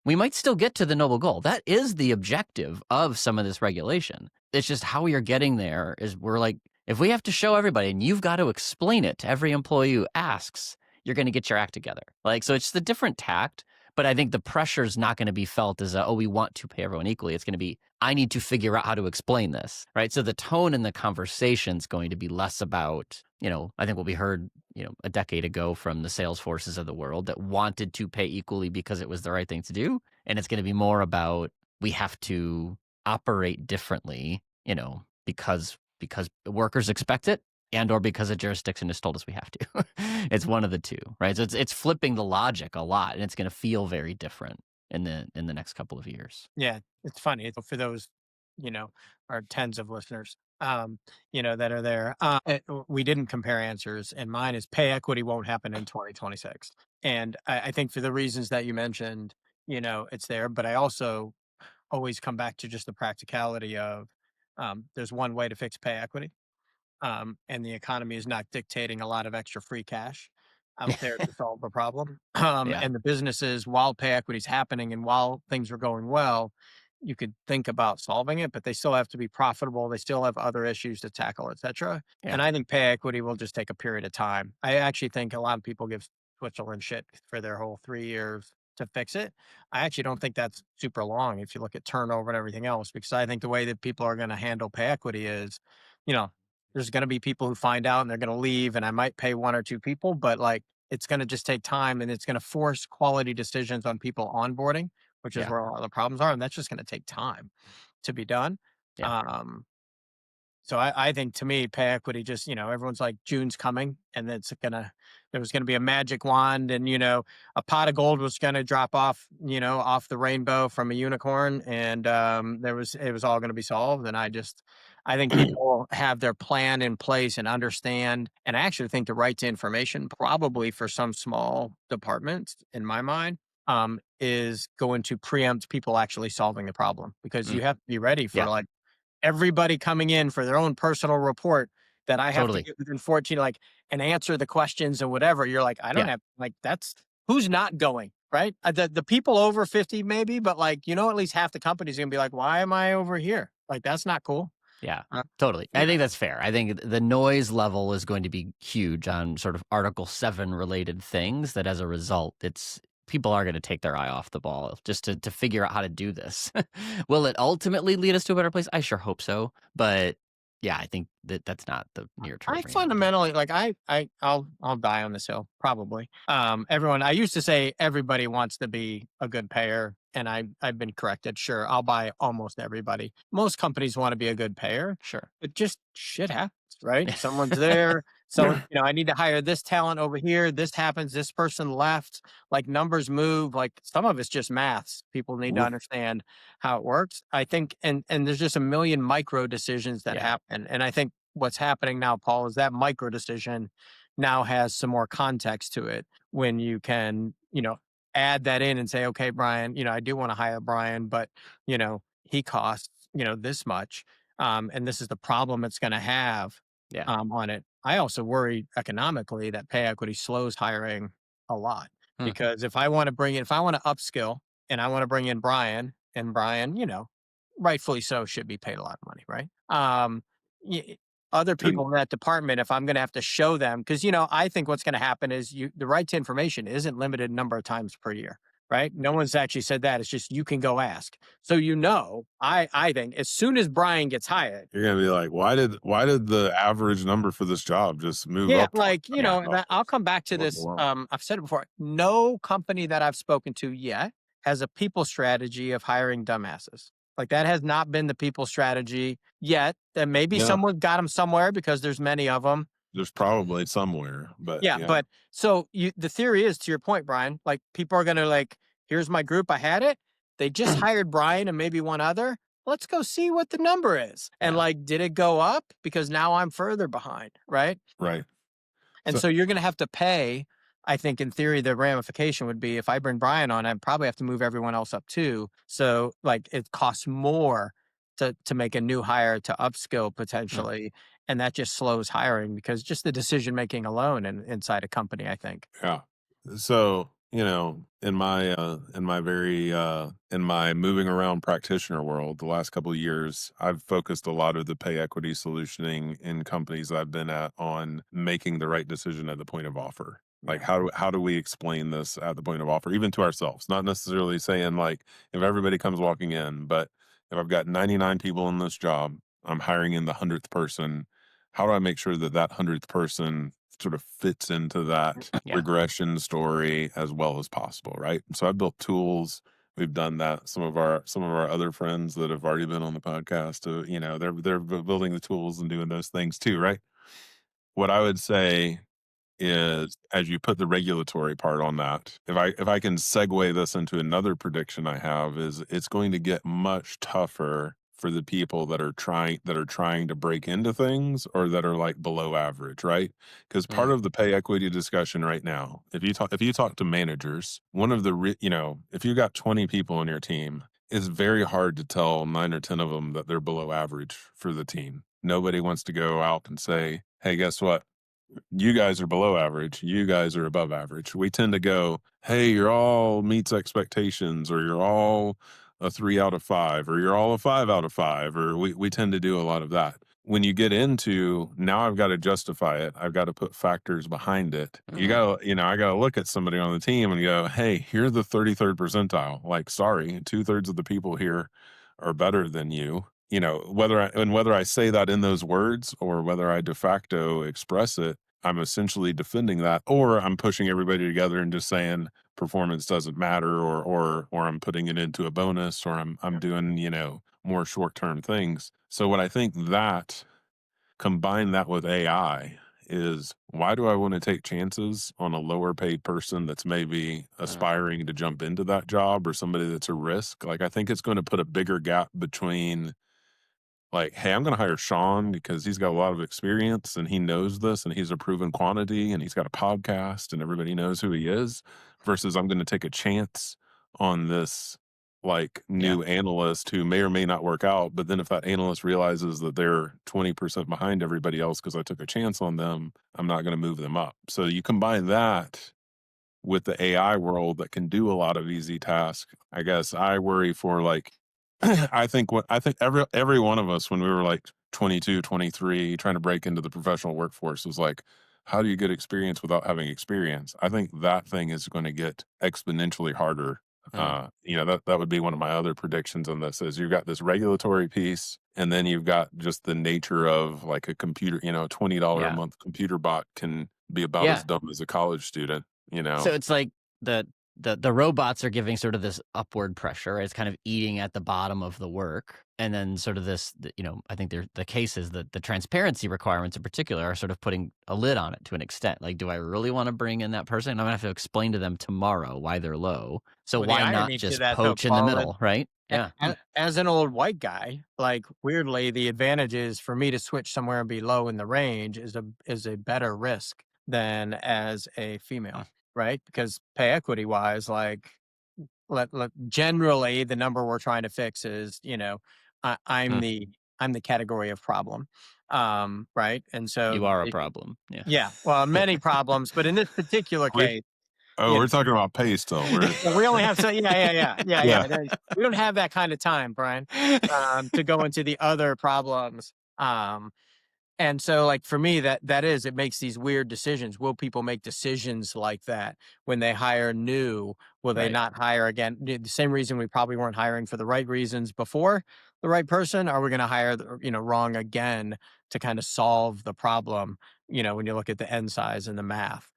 Speaker 3: we might still get to the noble goal. That is the objective of some of this regulation. It's just how you're getting there is, we're like, if we have to show everybody and you've got to explain it to every employee who asks, you're going to get your act together. Like, so it's the different tact, but I think the pressure is not going to be felt as we want to pay everyone equally. It's going to be, I need to figure out how to explain this, right? So the tone in the conversation is going to be less about, I think what we heard, a decade ago from the Salesforces of the world that wanted to pay equally because it was the right thing to do. And it's going to be more about, we have to operate differently, because workers expect it, and or because a jurisdiction has told us we have to. It's one of the two, right? So it's flipping the logic a lot, and it's going to feel very different in the next couple of years.
Speaker 1: Yeah, it's funny. It's for those, our tens of listeners, that are there. We didn't compare answers, and mine is pay equity won't happen in 2026. And I think for the reasons that you mentioned, it's there. But I also always come back to just the practicality of there's one way to fix pay equity, and the economy is not dictating a lot of extra free cash out there to solve the problem.
Speaker 3: Yeah.
Speaker 1: And the businesses, while pay equity is happening and while things are going well, you could think about solving it, but they still have to be profitable. They still have other issues to tackle, et cetera.
Speaker 3: Yeah.
Speaker 1: And I think pay equity will just take a period of time. I actually think a lot of people give Switzerland shit for their whole 3 years to fix it. I actually don't think that's super long if you look at turnover and everything else, because I think the way that people are going to handle pay equity is, you know, there's going to be people who find out and they're going to leave, and I might pay one or two people, but like it's going to just take time, and it's going to force quality decisions on people onboarding, which is
Speaker 3: Yeah.
Speaker 1: where all the problems are. And that's just going to take time to be done.
Speaker 3: Yeah.
Speaker 1: So I think, to me, pay equity just, everyone's like, June's coming, and there was gonna be a magic wand, and, a pot of gold was gonna drop off, off the rainbow from a unicorn, and it was all gonna be solved. And I think people have their plan in place and understand, and I actually think the right to information, probably for some small departments, in my mind, is going to preempt people actually solving the problem, because you have to be ready for
Speaker 3: Yeah.
Speaker 1: like everybody coming in for their own personal report that I have to
Speaker 3: Totally.
Speaker 1: get within 14, like, and answer the questions and whatever. You're like, I don't
Speaker 3: Yeah.
Speaker 1: have, like, that's who's not going, right? The people over 50 maybe, but like, at least half the company's gonna be like, why am I over here? Like, that's not cool.
Speaker 3: Yeah,
Speaker 1: Uh,
Speaker 3: totally. I
Speaker 1: yeah.
Speaker 3: think that's fair. I think the noise level is going to be huge on sort of Article 7 related things, that as a result, people are going to take their eye off the ball just to figure out how to do this. Will it ultimately lead us to a better place? I sure hope so. But yeah, I think that's not the near term
Speaker 1: I
Speaker 3: reality.
Speaker 1: fundamentally, like, I'll die on this hill, probably. I used to say everybody wants to be a good payer, and I've been corrected. Sure, I'll buy almost everybody. Most companies want to be a good payer,
Speaker 3: Sure.
Speaker 1: but just shit happens, right? Someone's there. So, I need to hire this talent over here. This happens. This person left. Like, numbers move. Like, some of it's just maths. People need to understand how it works. I think, and there's just a million micro decisions that
Speaker 3: Yeah.
Speaker 1: happen. And I think what's happening now, Paul, is that micro decision now has some more context to it, when you can, add that in and say, okay, Brian, I do want to hire Brian, but, he costs, this much. And this is the problem it's going to have
Speaker 3: Yeah.
Speaker 1: on it. I also worry economically that pay equity slows hiring a lot,
Speaker 3: Hmm.
Speaker 1: because if I want to upskill and I want to bring in Brian, and Brian, rightfully so, should be paid a lot of money, right? Y- Other people in that department, if I'm going to have to show them, because, I think what's going to happen is the right to information isn't limited number of times per year, right? No one's actually said that. It's just, you can go ask. So, I think as soon as Brian gets hired,
Speaker 2: You're gonna be like, why did the average number for this job just move
Speaker 1: yeah,
Speaker 2: up
Speaker 1: like,
Speaker 2: $20,000?
Speaker 1: I'll come back to
Speaker 2: What in the
Speaker 1: this.
Speaker 2: world?
Speaker 1: I've said it before. No company that I've spoken to yet has a people strategy of hiring dumbasses. Like, that has not been the people strategy yet. And maybe
Speaker 2: Yeah.
Speaker 1: someone got them somewhere, because there's many of them.
Speaker 2: There's probably somewhere, but
Speaker 1: Yeah, but so the theory is, to your point, Brian, like, people are going to, like, here's my group. I had it. They just hired Bryan and maybe one other. Let's go see what the number is. And
Speaker 3: Yeah.
Speaker 1: like, did it go up? Because now I'm further behind, right?
Speaker 2: Right.
Speaker 1: And so you're going to have to pay. I think in theory, the ramification would be if I bring Bryan on, I probably have to move everyone else up too. So like it costs more to make a new hire to upskill potentially. And that just slows hiring because just the decision making alone and inside a company, I think.
Speaker 2: Yeah. So, in my moving around practitioner world, the last couple of years, I've focused a lot of the pay equity solutioning in companies I've been at on making the right decision at the point of offer. Like how do we explain this at the point of offer, even to ourselves? Not necessarily saying like if everybody comes walking in, but if I've got 99 people in this job, I'm hiring in the 100th person. How do I make sure that that 100th person sort of fits into that
Speaker 3: Yeah.
Speaker 2: regression story as well as possible, right? So I built tools. We've done that. Some of our other friends that have already been on the podcast, they're building the tools and doing those things too, right? What I would say is, as you put the regulatory part on that, if I can segue this into another prediction I have, is it's going to get much tougher for the people that are trying to break into things or that are like below average, right? Because part of the pay equity discussion right now, if you talk to managers, one of the if you got 20 people on your team, it's very hard to tell 9 or 10 of them that they're below average for the team. Nobody wants to go out and say, hey, guess what? You guys are below average. You guys are above average. We tend to go, hey, you're all meets expectations, or you're all a 3 out of 5, or you're all a 5 out of 5, or we tend to do a lot of that. When you get into now, I've got to justify it. I've got to put factors behind it. I got to look at somebody on the team and go, hey, you're the 33rd percentile. Like, sorry, 2/3 of the people here are better than you. Whether I say that in those words or whether I de facto express it, I'm essentially defending that, or I'm pushing everybody together and just saying performance doesn't matter, or I'm putting it into a bonus, or I'm doing more short term things. So what I think that combine that with AI is, why do I want to take chances on a lower paid person that's maybe aspiring to jump into that job, or somebody that's a risk? Like, I think it's going to put a bigger gap between, like, hey, I'm going to hire Sean because he's got a lot of experience and he knows this and he's a proven quantity and he's got a podcast and everybody knows who he is, versus I'm going to take a chance on this like new analyst who may or may not work out. But then if that analyst realizes that they're 20% behind everybody else because I took a chance on them, I'm not going to move them up. So you combine that with the AI world that can do a lot of easy tasks. I guess I worry for like, I think every one of us when we were like 22, 23, trying to break into the professional workforce was like, how do you get experience without having experience? I think that thing is going to get exponentially harder. That would be one of my other predictions on this, is you've got this regulatory piece, and then you've got just the nature of like a computer, $20 a month computer bot can be about as dumb as a college student.
Speaker 3: So it's like the robots are giving sort of this upward pressure. Right? It's kind of eating at the bottom of the work. And then sort of this, I think the case is that the transparency requirements in particular are sort of putting a lid on it to an extent. Like, do I really want to bring in that person? I'm going to have to explain to them tomorrow why they're low. So
Speaker 1: Well, the
Speaker 3: why not
Speaker 1: irony to
Speaker 3: just
Speaker 1: that, though,
Speaker 3: poach in the
Speaker 1: Paul,
Speaker 3: middle, right? Yeah.
Speaker 1: as an old white guy, like weirdly, the advantage is for me to switch somewhere and be low in the range is a better risk than as a female, right? Because pay equity wise, like generally the number we're trying to fix is, I'm the category of problem, right? And so
Speaker 3: You are a problem. Yeah.
Speaker 1: yeah, well, many problems, but in this particular
Speaker 2: we,
Speaker 1: case,
Speaker 2: we're talking about pay still.
Speaker 1: well, we only have yeah.
Speaker 2: Yeah.
Speaker 1: We don't have that kind of time, Brian, to go into the other problems. And so, like, for me, it makes these weird decisions. Will people make decisions like that when they hire new? Will they
Speaker 3: Right.
Speaker 1: not hire again? The same reason we probably weren't hiring for the right reasons before the right person. Are we going to hire, wrong again to kind of solve the problem? When you look at the end size and the math,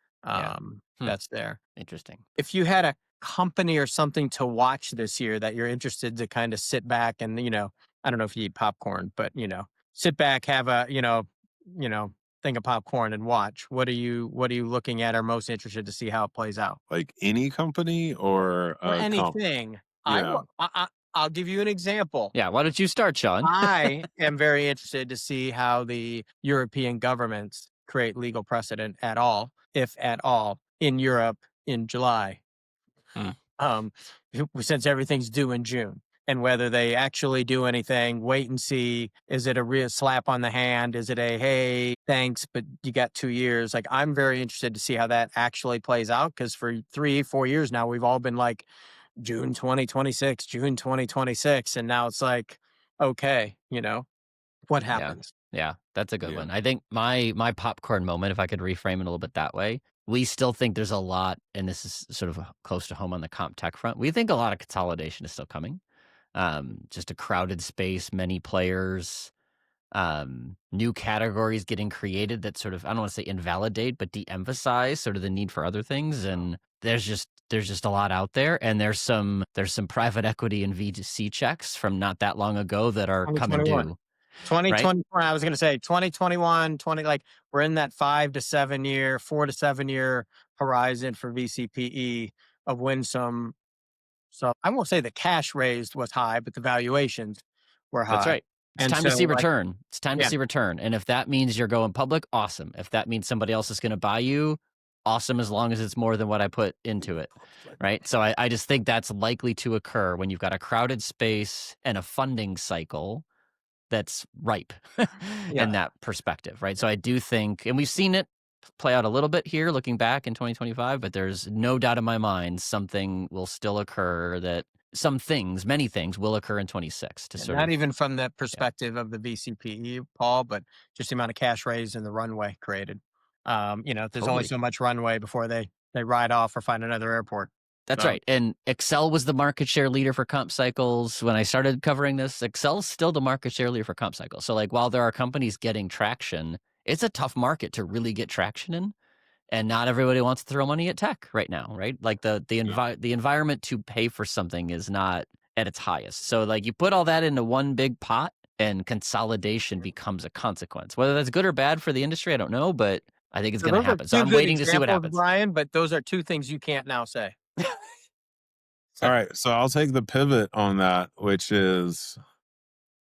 Speaker 1: that's there.
Speaker 3: Interesting.
Speaker 1: If you had a company or something to watch this year that you're interested to kind of sit back and, I don't know if you eat popcorn, but, sit back, have a, thing of popcorn and watch? What are you looking at or most interested to see how it plays out?
Speaker 2: Like any company or
Speaker 1: Or
Speaker 2: a comp?
Speaker 1: anything. I
Speaker 2: Yeah.
Speaker 1: will I'll give you an example.
Speaker 3: Yeah, why don't you start, Sean?
Speaker 1: I am very interested to see how the European governments create legal precedent at all, if at all, in Europe in July.
Speaker 3: Mm.
Speaker 1: Um, since everything's due in June, and whether they actually do anything, wait and see. Is it a real slap on the hand? Is it a hey, thanks, but you got 2 years? Like, I'm very interested to see how that actually plays out because for 3, 4 years now, we've all been like June 2026, June 2026, and now it's like, okay, what
Speaker 3: Yeah.
Speaker 1: happens?
Speaker 3: Yeah, that's a good
Speaker 2: Yeah.
Speaker 3: one. I think my popcorn moment, if I could reframe it a little bit that way, we still think there's a lot, and this is sort of close to home on the comp tech front. We think a lot of consolidation is still coming. Just a crowded space, many players, new categories getting created that sort of, I don't want to say invalidate, but de-emphasize sort of the need for other things. And there's just a lot out there, and there's some private equity and VC checks from not that long ago that are coming
Speaker 1: 2021.
Speaker 3: due, right?
Speaker 1: 2021, I was going to say 2021, like we're in that 4 to 7 year horizon for VCPE of when some, so I won't say the cash raised was high, but the valuations were
Speaker 3: That's
Speaker 1: high.
Speaker 3: right. It's
Speaker 1: And
Speaker 3: time to
Speaker 1: so
Speaker 3: see
Speaker 1: like,
Speaker 3: return. It's time to
Speaker 1: yeah,
Speaker 3: see return. And if that means you're going public, awesome. If that means somebody else is going to buy you, awesome, as long as it's more than what I put into it. Right. So I just think that's likely to occur when you've got a crowded space and a funding cycle that's ripe
Speaker 1: yeah.
Speaker 3: in that perspective. Right. So I do think, and we've seen it play out a little bit here looking back in 2025, but there's no doubt in my mind something will still occur that many things will occur in 26 to
Speaker 1: And
Speaker 3: sort
Speaker 1: not
Speaker 3: of,
Speaker 1: even from the
Speaker 3: yeah,
Speaker 1: perspective of the VCPE, Paul, but just the amount of cash raised and the runway created. There's only
Speaker 3: totally.
Speaker 1: so much runway before they ride off or find another airport.
Speaker 3: That's
Speaker 1: So
Speaker 3: right. And Excel was the market share leader for comp cycles. When I started covering this, Excel's still the market share leader for comp cycles. So like while there are companies getting traction, it's a tough market to really get traction in. And not everybody wants to throw money at tech right now, right? Like
Speaker 2: Yeah.
Speaker 3: the environment to pay for something is not at its highest. So like you put all that into one big pot and consolidation becomes a consequence. Whether that's good or bad for the industry, I don't know, but I think it's going to
Speaker 1: those are
Speaker 3: happen. So
Speaker 1: two
Speaker 3: I'm
Speaker 1: good
Speaker 3: waiting to see what
Speaker 1: examples,
Speaker 3: happens.
Speaker 1: Brian, but those are two things you can't now say.
Speaker 2: All
Speaker 1: So
Speaker 2: right. So I'll take the pivot on that, which is,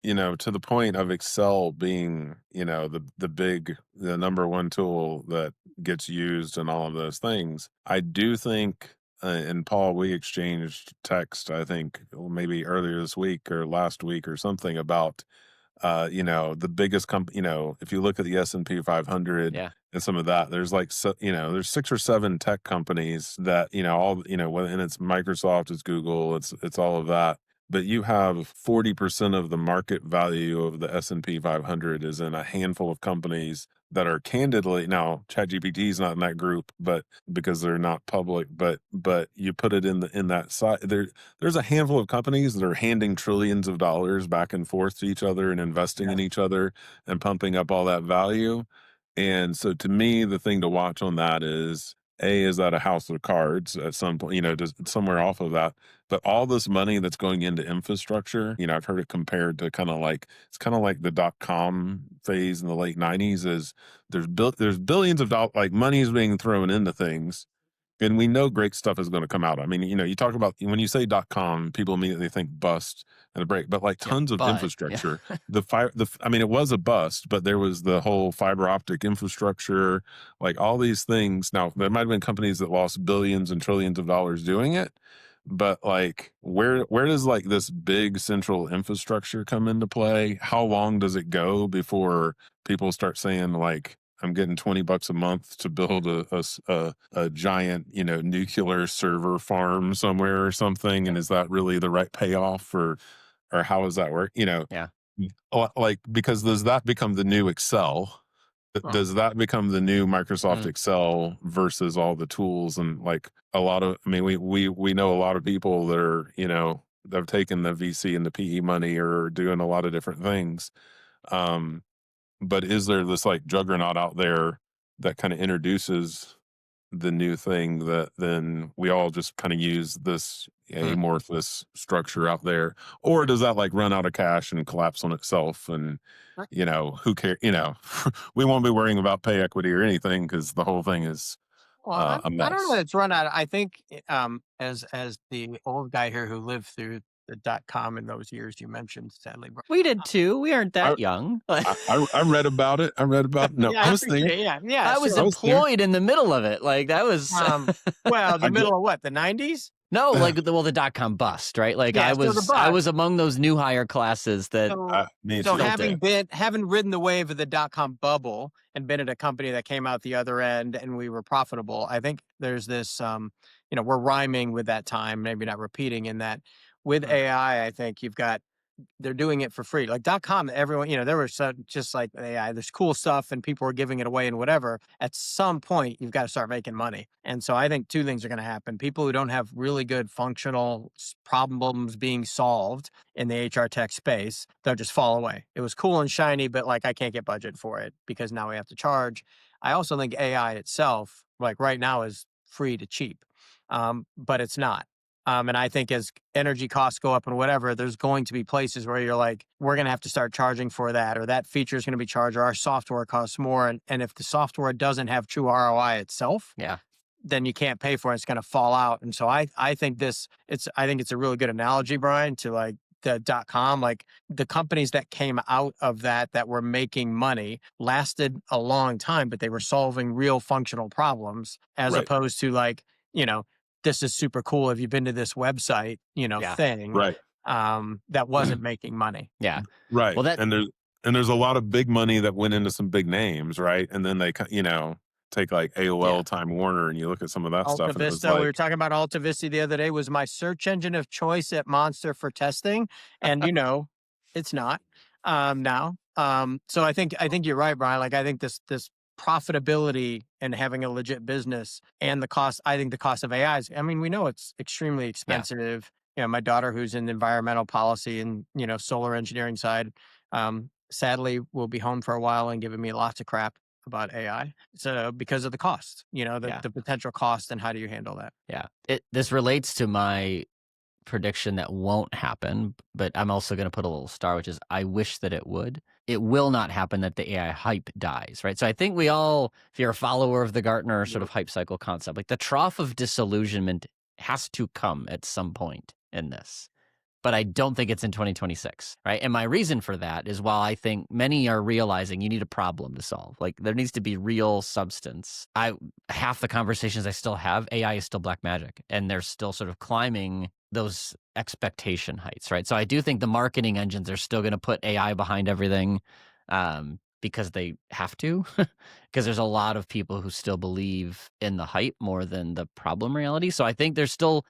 Speaker 2: to the point of Excel being, the number one tool that gets used and all of those things. I do think, and Paul, we exchanged text, I think maybe earlier this week or last week or something about, the biggest company, if you look at the S&P 500
Speaker 3: Yeah.
Speaker 2: and some of that, there's like, there's 6 or 7 tech companies that, and it's Microsoft, it's Google, it's all of that. But you have 40% of the market value of the S&P 500 is in a handful of companies that are candidly, now ChatGPT is not in that group, but because they're not public, but you put it in that side, there's a handful of companies that are handing trillions of dollars back and forth to each other and investing in each other and pumping up all that value. And so to me, the thing to watch on that is that a house of cards at some point, just somewhere off of that. But all this money that's going into infrastructure, I've heard it compared to it's kind of like the .com phase in the late 90s is there's billions of dollars, like money is being thrown into things. And we know great stuff is going to come out. I mean, you talk about when you say .com, people immediately think bust and a break, but like
Speaker 3: Yeah.
Speaker 2: tons of
Speaker 3: But yeah.
Speaker 2: infrastructure. I mean, it was a bust, but there was the whole fiber optic infrastructure, like all these things. Now, there might have been companies that lost billions and trillions of dollars doing it, but like, where does like this big central infrastructure come into play? How long does it go before people start saying like, I'm getting $20 a month to build a giant, nuclear server farm somewhere or something. And is that really the right payoff or how does that work?
Speaker 3: Yeah.
Speaker 2: Like, because does that become the new Excel?
Speaker 1: oh,
Speaker 2: Does that become the new Microsoft
Speaker 3: Mm.
Speaker 2: Excel versus all the tools? And like I mean, we know a lot of people that are, that have taken the VC and the PE money or doing a lot of different things. But is there this like juggernaut out there that kind of introduces the new thing that then we all just kind of use this amorphous structure out there? Or does that like run out of cash and collapse on itself? And, who cares? We won't be worrying about pay equity or anything because the whole thing is
Speaker 1: Well,
Speaker 2: a
Speaker 1: I don't know that
Speaker 2: mess.
Speaker 1: it's run out. I think, as the old guy here who lived through the .com in those years you mentioned, sadly,
Speaker 3: We did too. We aren't
Speaker 2: I,
Speaker 3: that young.
Speaker 2: I read about it. I read about it. No,
Speaker 1: yeah, I
Speaker 2: I was there.
Speaker 1: appreciate. Yeah, yeah.
Speaker 3: I was
Speaker 2: I
Speaker 1: So,
Speaker 2: was there.
Speaker 3: employed in the middle of it. Like that was
Speaker 1: well, the
Speaker 2: I get.
Speaker 1: middle of what, the '90s?
Speaker 3: no, like the .com bust, right? Like
Speaker 1: Yeah. So the
Speaker 3: I
Speaker 1: bus.
Speaker 3: was among those new hire classes that
Speaker 2: Me
Speaker 1: So
Speaker 2: too.
Speaker 3: felt it.
Speaker 1: having ridden the wave of the .com bubble and been at a company that came out the other end and we were profitable, I think there's this, we're rhyming with that time, maybe not repeating in that with AI. I think they're doing it for free. Like .com, everyone, there was just like AI, there's cool stuff and people were giving it away and whatever. At some point, you've got to start making money. And so I think two things are going to happen. People who don't have really good functional problems being solved in the HR tech space, they'll just fall away. It was cool and shiny, but like I can't get budget for it because now we have to charge. I also think AI itself, like right now, is free to cheap, but it's not. And I think as energy costs go up and whatever, there's going to be places where you're like, we're going to have to start charging for that, or that feature is going to be charged, or our software costs more. And if the software doesn't have true ROI itself,
Speaker 3: Yeah.
Speaker 1: then you can't pay for it. It's going to fall out. And so I think I think it's a really good analogy, Brian, to like the .com. Like the companies that came out of that were making money lasted a long time, but they were solving real functional problems as
Speaker 2: Right.
Speaker 1: opposed to like, this is super cool. Have you been to this website,
Speaker 3: Yeah.
Speaker 1: thing
Speaker 2: Right.
Speaker 1: that wasn't making money?
Speaker 3: Yeah.
Speaker 2: Right.
Speaker 3: Well, that
Speaker 2: And there's a lot of big money that went into some big names, right? And then they take like AOL,
Speaker 3: Yeah.
Speaker 2: Time Warner, and you look at some of that
Speaker 1: Alta
Speaker 2: stuff, and it was
Speaker 1: Vista. We were
Speaker 2: like,
Speaker 1: talking about Alta Vista the other day. Was my search engine of choice at Monster for testing, and it's not now. So I think you're right, Brian. Like I think this profitability and having a legit business and the cost. I think the cost of AI is. I mean, we know it's extremely expensive. My daughter, who's in environmental policy and solar engineering side, sadly will be home for a while and giving me lots of crap about AI. So because of the cost, the potential cost, and how do you handle that?
Speaker 3: Yeah. This relates to my prediction that won't happen, but I'm also going to put a little star, which is I wish that it would. It will not happen that the AI hype dies, right? So I think we all, if you're a follower of the Gartner sort of hype cycle concept, like the trough of disillusionment has to come at some point in this. But I don't think it's in 2026, right? And my reason for that is while I think many are realizing you need a problem to solve, like there needs to be real substance. Half the conversations I still have, AI is still black magic, and they're still sort of climbing those expectation heights, right? So I do think the marketing engines are still going to put AI behind everything because they have to, because there's a lot of people who still believe in the hype more than the problem reality. So I think we're still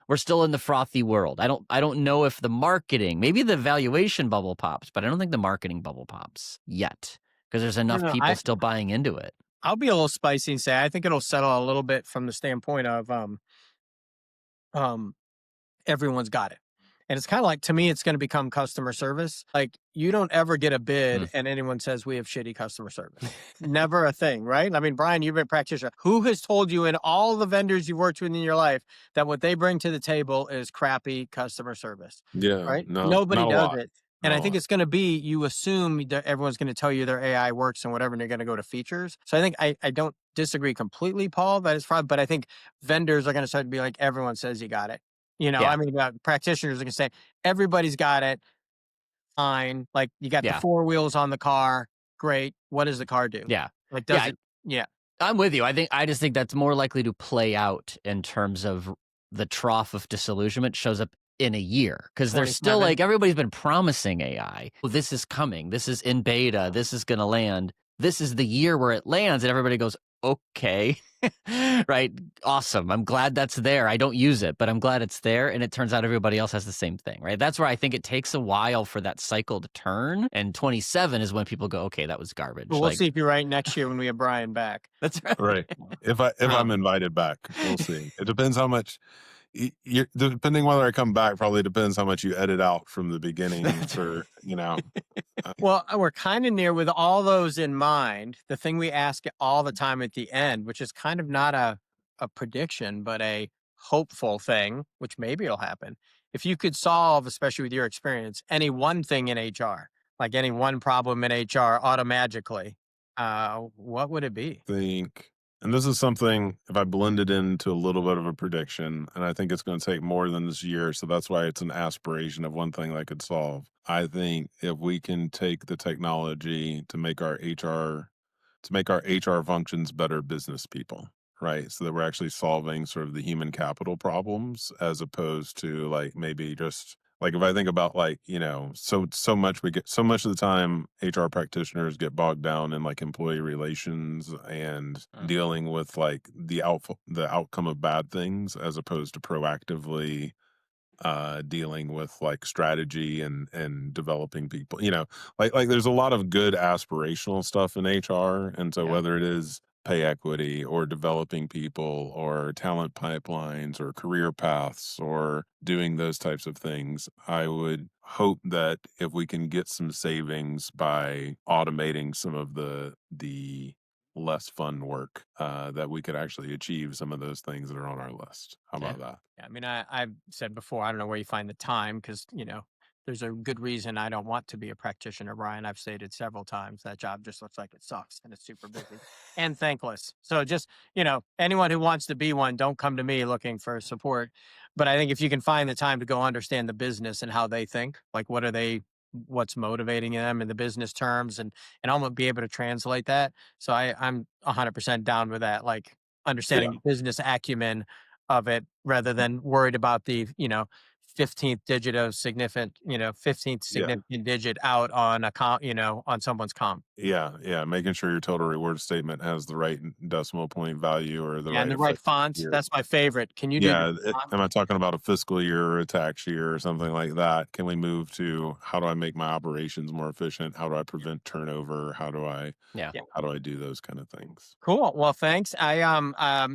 Speaker 3: in the frothy world. I don't know if the marketing, maybe the valuation bubble pops, but I don't think the marketing bubble pops yet because there's enough
Speaker 1: No,
Speaker 3: people still buying into it.
Speaker 1: I'll be a little spicy and say I think it'll settle a little bit from the standpoint of everyone's got it. And it's kind of like, to me, it's going to become customer service. Like you don't ever get a bid and anyone says we have shitty customer service. Never a thing, right? I mean, Brian, you've been a practitioner. Who has told you in all the vendors you've worked with in your life that what they bring to the table is crappy customer service?
Speaker 2: yeah,
Speaker 1: Right?
Speaker 2: no,
Speaker 1: Nobody
Speaker 2: not a
Speaker 1: does
Speaker 2: lot.
Speaker 1: it. And I think it's going to be, you assume that everyone's going to tell you their AI works and whatever, and you're going to go to features. So I think I don't disagree completely, Paul, that is probably, but I think vendors are going to start to be like, everyone says you got it. I mean, practitioners are going to say, everybody's got it. Fine. Like you got the four wheels on the car. Great. What does the car do?
Speaker 3: Yeah.
Speaker 1: Like, does it? Yeah.
Speaker 3: I'm with you. I just think that's more likely to play out in terms of the trough of disillusionment shows up in a year because there's still like everybody's been promising AI. Well, this is coming. This is in beta. This is going to land. This is the year where it lands, and everybody goes, okay, right? Awesome. I'm glad that's there. I don't use it, but I'm glad it's there. And it turns out everybody else has the same thing, right? That's where I think it takes a while for that cycle to turn. And 27 is when people go, okay, that was garbage.
Speaker 1: Well, we'll see if you're right next year when we have Brian back.
Speaker 3: That's right.
Speaker 2: Right. If I'm invited back, we'll see. It depends how much. Depending whether I come back, probably depends how much you edit out from the beginning for.
Speaker 1: Well, we're kind of near with all those in mind. The thing we ask all the time at the end, which is kind of not a a prediction, but a hopeful thing, which maybe it'll happen. If you could solve, especially with your experience, any one thing in HR, like any one problem in HR automagically, what would it be?
Speaker 2: Think, and this is something, if I blend it into a little bit of a prediction, and I think it's going to take more than this year, so that's why it's an aspiration of one thing that could solve. I think if we can take the technology to make our HR functions better business people, right? So that we're actually solving sort of the human capital problems as opposed to like maybe just like if I think about like, so much so much of the time HR practitioners get bogged down in like employee relations and
Speaker 3: Mm.
Speaker 2: dealing with like the outcome of bad things as opposed to proactively dealing with like strategy and developing people, like there's a lot of good aspirational stuff in HR, and so
Speaker 3: Yeah.
Speaker 2: whether it is pay equity or developing people or talent pipelines or career paths or doing those types of things, I would hope that if we can get some savings by automating some of the less fun work, that we could actually achieve some of those things that are on our list. How
Speaker 3: Yeah.
Speaker 2: about that?
Speaker 1: Yeah, I mean, I've said before, I don't know where you find the time because, there's a good reason I don't want to be a practitioner, Brian. I've stated several times that job just looks like it sucks and it's super busy and thankless. So just, anyone who wants to be one, don't come to me looking for support. But I think if you can find the time to go understand the business and how they think, like what's motivating them in the business terms and almost be able to translate that. So I'm 100% down with that. Like
Speaker 2: Yeah.
Speaker 1: understanding the business acumen of it rather than worried about the 15th digit of significant 15th
Speaker 2: Yeah.
Speaker 1: significant digit out on a on someone's comp.
Speaker 2: Yeah, making sure your total reward statement has the right decimal point value or the
Speaker 1: Yeah, and
Speaker 2: right
Speaker 1: the right
Speaker 2: effective
Speaker 1: font,
Speaker 2: year.
Speaker 1: that's my favorite. Can you do the
Speaker 2: Yeah,
Speaker 1: font?
Speaker 2: am I talking about a fiscal year or a tax year or something like that? Can we move to how do I make my operations more efficient? How do I prevent turnover?
Speaker 3: Yeah.
Speaker 1: Yeah.
Speaker 2: How do I do those kind of things?
Speaker 1: Cool. Well, thanks. I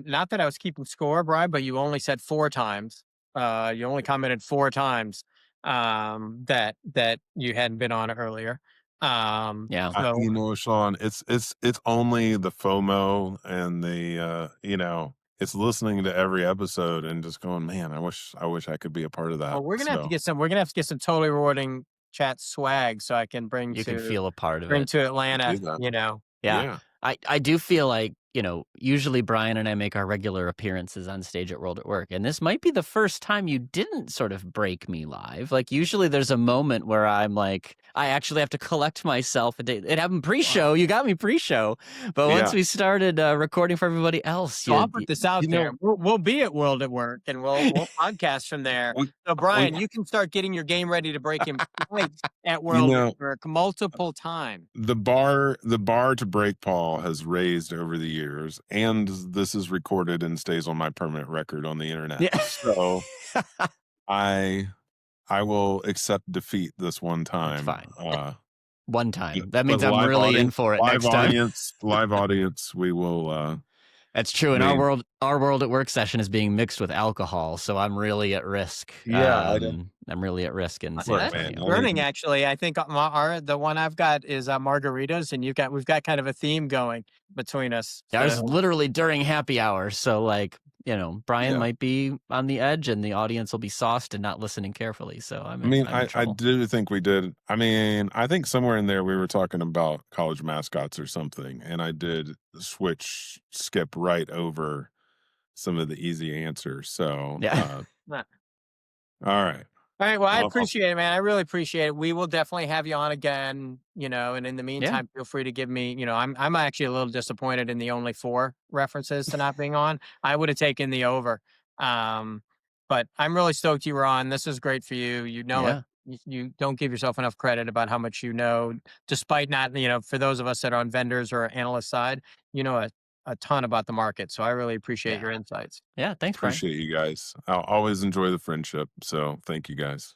Speaker 1: not that I was keeping score, Brian, but you only said four times. You only commented four times that you hadn't been on earlier.
Speaker 3: Yeah.
Speaker 1: So
Speaker 2: Sean, it's only the FOMO and it's listening to every episode and just going, man, I wish I could be a part of that.
Speaker 1: well,
Speaker 2: So
Speaker 1: we're gonna have to get some totally rewarding chat swag so I can
Speaker 3: You can feel a part of it.
Speaker 2: do
Speaker 1: Atlanta,
Speaker 2: that.
Speaker 3: Yeah.
Speaker 2: Yeah.
Speaker 3: I do feel like, usually Brian and I make our regular appearances on stage at World at Work. And this might be the first time you didn't sort of break me live. Like usually there's a moment where I'm like, I actually have to collect myself. It happened pre-show. You got me pre-show. But once
Speaker 2: Yeah.
Speaker 3: we started recording for everybody else,
Speaker 1: so I'll put this out
Speaker 2: You
Speaker 1: there.
Speaker 2: know,
Speaker 1: We'll be at World at Work and we'll podcast from there.
Speaker 2: we,
Speaker 1: So
Speaker 2: we
Speaker 1: Brian, you can start getting your game ready to break him twice at
Speaker 2: you
Speaker 1: World at
Speaker 2: know,
Speaker 1: Work multiple times.
Speaker 2: the bar to break Paul has raised over the years, and this is recorded and stays on my permanent record on the internet.
Speaker 3: yeah.
Speaker 2: So I I will accept defeat this one
Speaker 3: It's
Speaker 2: time.
Speaker 3: fine. One
Speaker 2: But
Speaker 3: time. That
Speaker 2: but
Speaker 3: means I'm really in for it next time.
Speaker 2: live audience, we will
Speaker 3: That's true.
Speaker 2: I
Speaker 3: And
Speaker 2: mean,
Speaker 3: our world at work session is being mixed with alcohol, so I'm really at risk.
Speaker 2: yeah, I don't
Speaker 3: I'm really at risk in San
Speaker 2: look,
Speaker 1: That's
Speaker 2: man.
Speaker 3: Antonio.
Speaker 1: burning actually. I think the one I've got is margaritas, and we've got kind of a theme going between us.
Speaker 3: Yeah, I was
Speaker 1: So
Speaker 3: literally during happy hour, so like Brian
Speaker 2: Yeah.
Speaker 3: might be on the edge, and the audience will be sauced and not listening carefully. So
Speaker 2: I mean,
Speaker 3: I'm in
Speaker 2: I
Speaker 3: trouble.
Speaker 2: do think we did. I mean, I think somewhere in there we were talking about college mascots or something, and I did skip right over some of the easy answers. So,
Speaker 3: Yeah,
Speaker 1: nah.
Speaker 2: all right.
Speaker 1: All right. Well, I
Speaker 2: I'll
Speaker 1: appreciate it, man. I really appreciate it. We will definitely have you on again, and in the
Speaker 3: yeah,
Speaker 1: meantime, feel free to give me, I'm actually a little disappointed in the only four references to not being on. I would have taken the over. Um, but I'm really stoked you were on. This is great for you. You know it.
Speaker 3: yeah,
Speaker 1: You don't give yourself enough credit about how much you know, despite not, for those of us that are on vendors or analyst side, you know a ton about the market. So I really appreciate
Speaker 3: yeah,
Speaker 1: your insights.
Speaker 3: yeah. Thanks, Brian.
Speaker 2: appreciate you guys. I'll always enjoy the friendship. So, thank you guys.